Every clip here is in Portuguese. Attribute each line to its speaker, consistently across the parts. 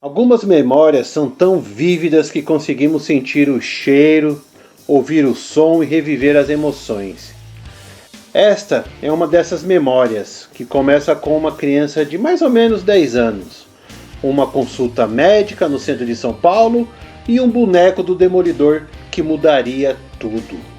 Speaker 1: Algumas memórias são tão vívidas que conseguimos sentir o cheiro, ouvir o som e reviver as emoções. Esta é uma dessas memórias, que começa com uma criança de mais ou menos 10 anos, uma consulta médica no centro de São Paulo e um boneco do Demolidor que mudaria tudo.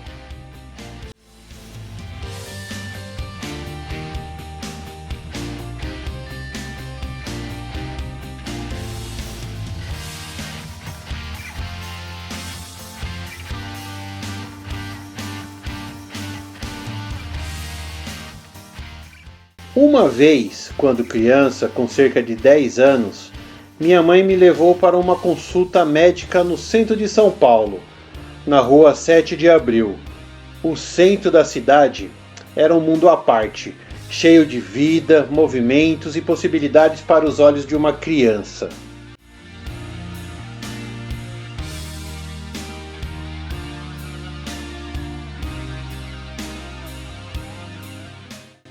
Speaker 1: Uma vez, quando criança, com cerca de 10 anos, minha mãe me levou para uma consulta médica no centro de São Paulo, na rua 7 de Abril. O centro da cidade era um mundo à parte, cheio de vida, movimentos e possibilidades para os olhos de uma criança.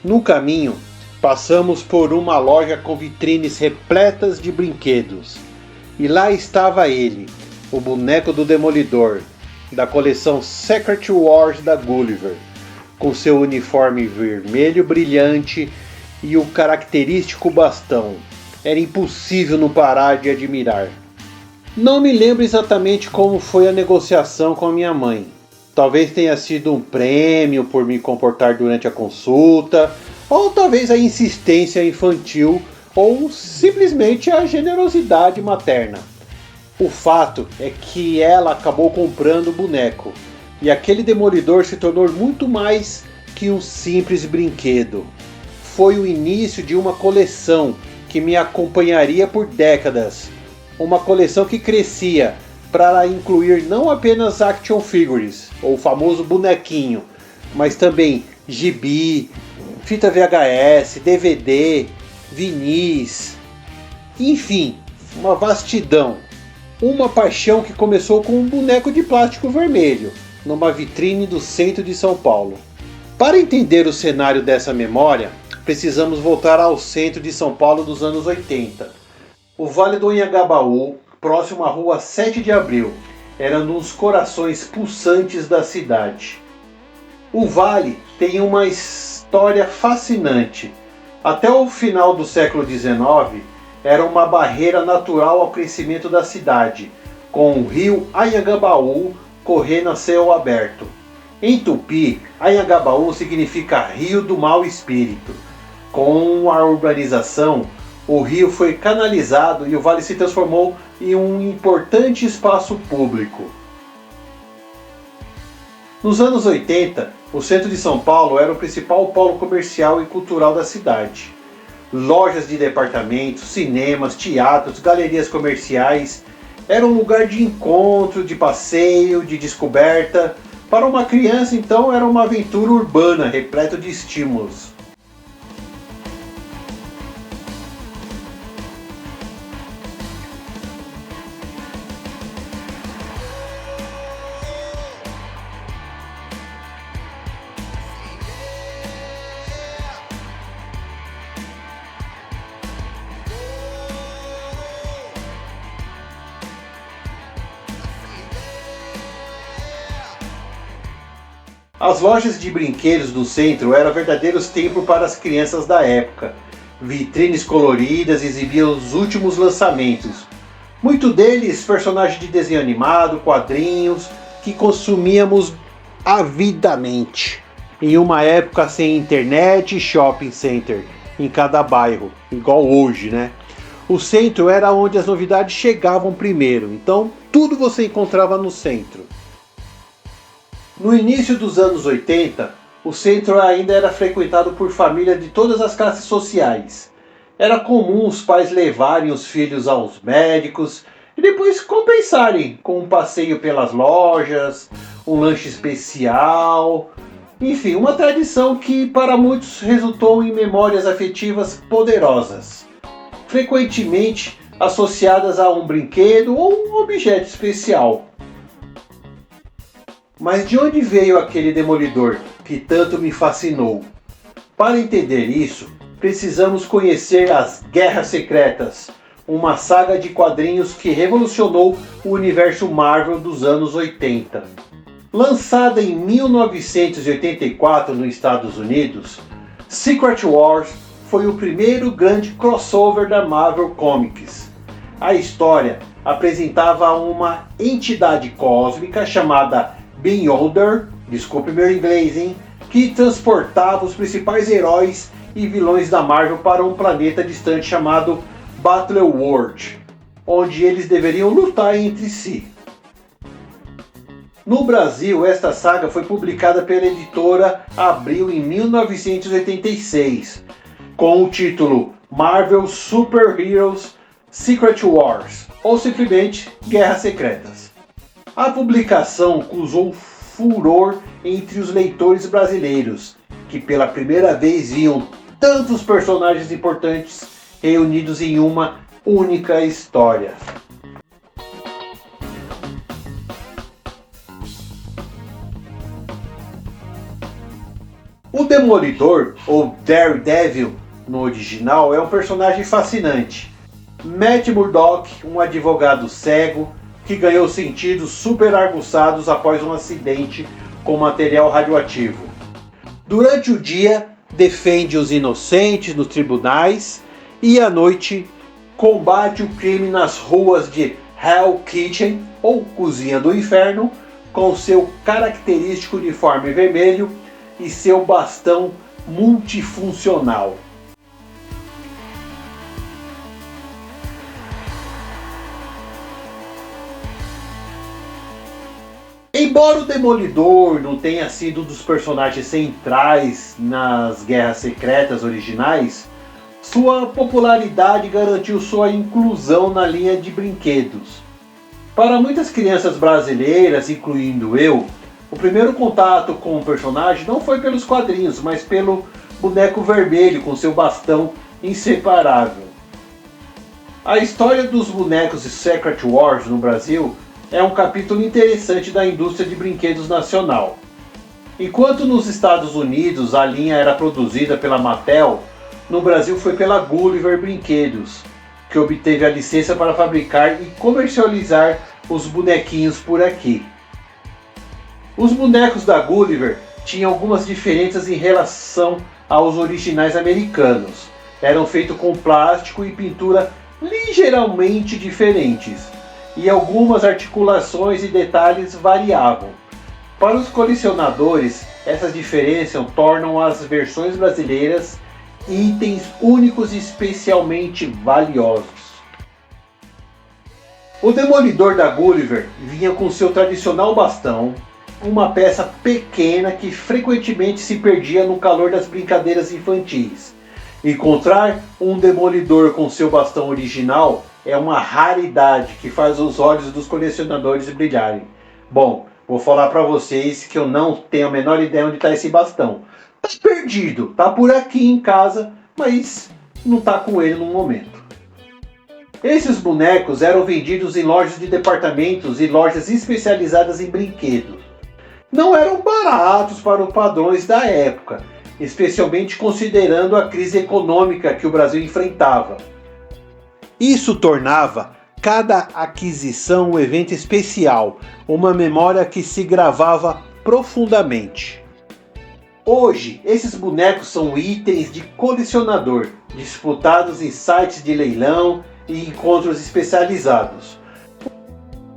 Speaker 1: No caminho, passamos por uma loja com vitrines repletas de brinquedos. E lá estava ele, o boneco do Demolidor, da coleção Secret Wars da Gulliver, com seu uniforme vermelho brilhante e o característico bastão. Era impossível não parar de admirar. Não me lembro exatamente como foi a negociação com a minha mãe. Talvez tenha sido um prêmio por me comportar durante a consulta, ou talvez a insistência infantil, ou simplesmente a generosidade materna. O fato é que ela acabou comprando o boneco, e aquele Demolidor se tornou muito mais que um simples brinquedo. Foi o início de uma coleção que me acompanharia por décadas. Uma coleção que crescia para incluir não apenas action figures, ou o famoso bonequinho, mas também gibi, fita VHS, DVD, vinis, enfim, uma vastidão. Uma paixão que começou com um boneco de plástico vermelho, numa vitrine do centro de São Paulo. Para entender o cenário dessa memória, precisamos voltar ao centro de São Paulo dos anos 80. O Vale do Anhangabaú, próximo à rua 7 de Abril, era um dos corações pulsantes da cidade. O vale tem uma história fascinante. Até o final do século XIX, era uma barreira natural ao crescimento da cidade, com o rio Anhangabaú correndo a céu aberto. Em Tupi, Anhangabaú significa Rio do Mau Espírito. Com a urbanização, o rio foi canalizado e o vale se transformou em um importante espaço público. Nos anos 80, o centro de São Paulo era o principal polo comercial e cultural da cidade. Lojas de departamentos, cinemas, teatros, galerias comerciais. Era um lugar de encontro, de passeio, de descoberta. Para uma criança, então, era uma aventura urbana, repleta de estímulos. As lojas de brinquedos do centro eram verdadeiros templos para as crianças da época. Vitrines coloridas exibiam os últimos lançamentos. Muito deles personagens de desenho animado, quadrinhos, que consumíamos avidamente. Em uma época sem internet e shopping center em cada bairro, igual hoje, né? O centro era onde as novidades chegavam primeiro, então tudo você encontrava no centro. No início dos anos 80, o centro ainda era frequentado por famílias de todas as classes sociais. Era comum os pais levarem os filhos aos médicos e depois compensarem com um passeio pelas lojas, um lanche especial, enfim, uma tradição que para muitos resultou em memórias afetivas poderosas, frequentemente associadas a um brinquedo ou um objeto especial. Mas de onde veio aquele Demolidor que tanto me fascinou? Para entender isso, precisamos conhecer as Guerras Secretas, uma saga de quadrinhos que revolucionou o universo Marvel dos anos 80. Lançada em 1984 nos Estados Unidos, Secret Wars foi o primeiro grande crossover da Marvel Comics. A história apresentava uma entidade cósmica chamada Beyonder, desculpe meu inglês, hein, que transportava os principais heróis e vilões da Marvel para um planeta distante chamado Battleworld, onde eles deveriam lutar entre si. No Brasil, esta saga foi publicada pela editora Abril em 1986, com o título Marvel Super Heroes Secret Wars, ou simplesmente Guerras Secretas. A publicação causou furor entre os leitores brasileiros, que pela primeira vez viam tantos personagens importantes reunidos em uma única história. O Demolidor, ou Daredevil no original, é um personagem fascinante. Matt Murdock, um advogado cego que ganhou sentidos super aguçados após um acidente com material radioativo. Durante o dia, defende os inocentes nos tribunais e à noite combate o crime nas ruas de Hell Kitchen, ou Cozinha do Inferno, com seu característico uniforme vermelho e seu bastão multifuncional. Embora o Demolidor não tenha sido um dos personagens centrais nas Guerras Secretas originais, sua popularidade garantiu sua inclusão na linha de brinquedos. Para muitas crianças brasileiras, incluindo eu, o primeiro contato com o personagem não foi pelos quadrinhos, mas pelo boneco vermelho com seu bastão inseparável. A história dos bonecos de Secret Wars no Brasil é um capítulo interessante da indústria de brinquedos nacional. Enquanto nos Estados Unidos a linha era produzida pela Mattel, no Brasil foi pela Gulliver Brinquedos, que obteve a licença para fabricar e comercializar os bonequinhos por aqui. Os bonecos da Gulliver tinham algumas diferenças em relação aos originais americanos. Eram feitos com plástico e pintura ligeiramente diferentes, e algumas articulações e detalhes variavam. Para os colecionadores, essas diferenças tornam as versões brasileiras itens únicos e especialmente valiosos. O Demolidor da Gulliver vinha com seu tradicional bastão, uma peça pequena que frequentemente se perdia no calor das brincadeiras infantis. Encontrar um Demolidor com seu bastão original é uma raridade que faz os olhos dos colecionadores brilharem. Bom, vou falar para vocês que eu não tenho a menor ideia onde está esse bastão. Tá perdido, tá por aqui em casa, mas não tá com ele no momento. Esses bonecos eram vendidos em lojas de departamentos e lojas especializadas em brinquedos. Não eram baratos para os padrões da época, especialmente considerando a crise econômica que o Brasil enfrentava. Isso tornava cada aquisição um evento especial, uma memória que se gravava profundamente. Hoje, esses bonecos são itens de colecionador, disputados em sites de leilão e encontros especializados.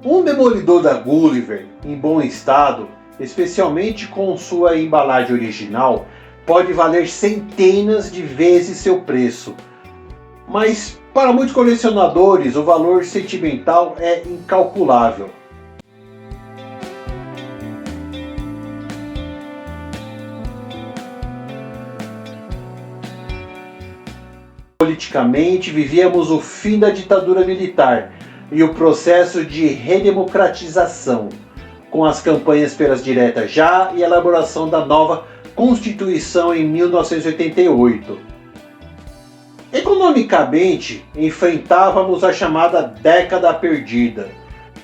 Speaker 1: Um Demolidor da Gulliver, em bom estado, especialmente com sua embalagem original, pode valer centenas de vezes seu preço. Mas para muitos colecionadores o valor sentimental é incalculável. Politicamente, vivíamos o fim da ditadura militar e o processo de redemocratização, com as campanhas pelas diretas já e a elaboração da nova Constituição em 1988. Economicamente, enfrentávamos a chamada década perdida,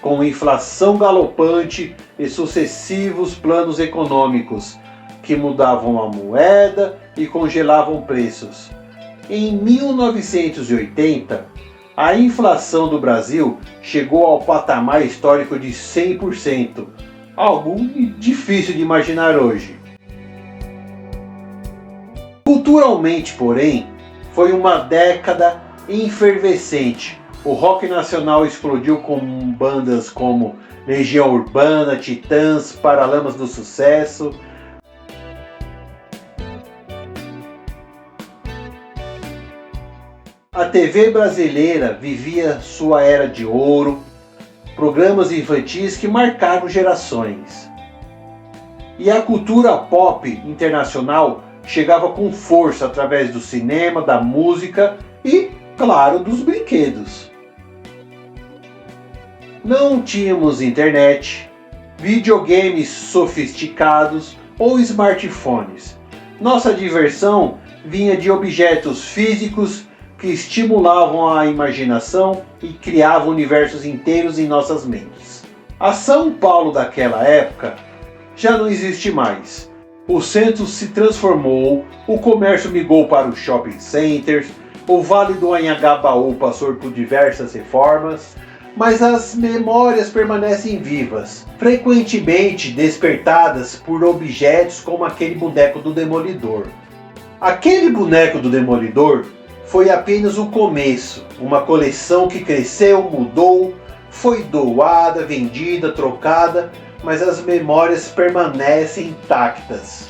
Speaker 1: com inflação galopante e sucessivos planos econômicos que mudavam a moeda e congelavam preços. Em 1980, A inflação do Brasil chegou ao patamar histórico de 100%, algo difícil de imaginar hoje. Culturalmente, porém, foi uma década efervescente. O rock nacional explodiu com bandas como Legião Urbana, Titãs, Paralamas do Sucesso. A TV brasileira vivia sua era de ouro, programas infantis que marcaram gerações. E a cultura pop internacional chegava com força através do cinema, da música e, claro, dos brinquedos. Não tínhamos internet, videogames sofisticados ou smartphones. Nossa diversão vinha de objetos físicos que estimulavam a imaginação e criavam universos inteiros em nossas mentes. A São Paulo daquela época já não existe mais. O centro se transformou, o comércio migrou para os shopping centers, o Vale do Anhangabaú passou por diversas reformas, mas as memórias permanecem vivas, frequentemente despertadas por objetos como aquele boneco do Demolidor. Aquele boneco do Demolidor foi apenas o começo, uma coleção que cresceu, mudou, foi doada, vendida, trocada, mas as memórias permanecem intactas.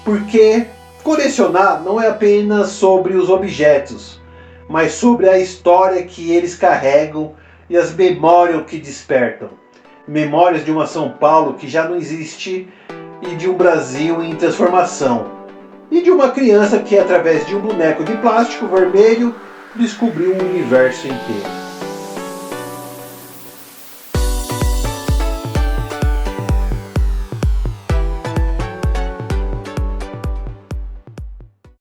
Speaker 1: Porque colecionar não é apenas sobre os objetos, mas sobre a história que eles carregam e as memórias que despertam. Memórias de uma São Paulo que já não existe e de um Brasil em transformação. E de uma criança que, através de um boneco de plástico vermelho, descobriu um universo inteiro.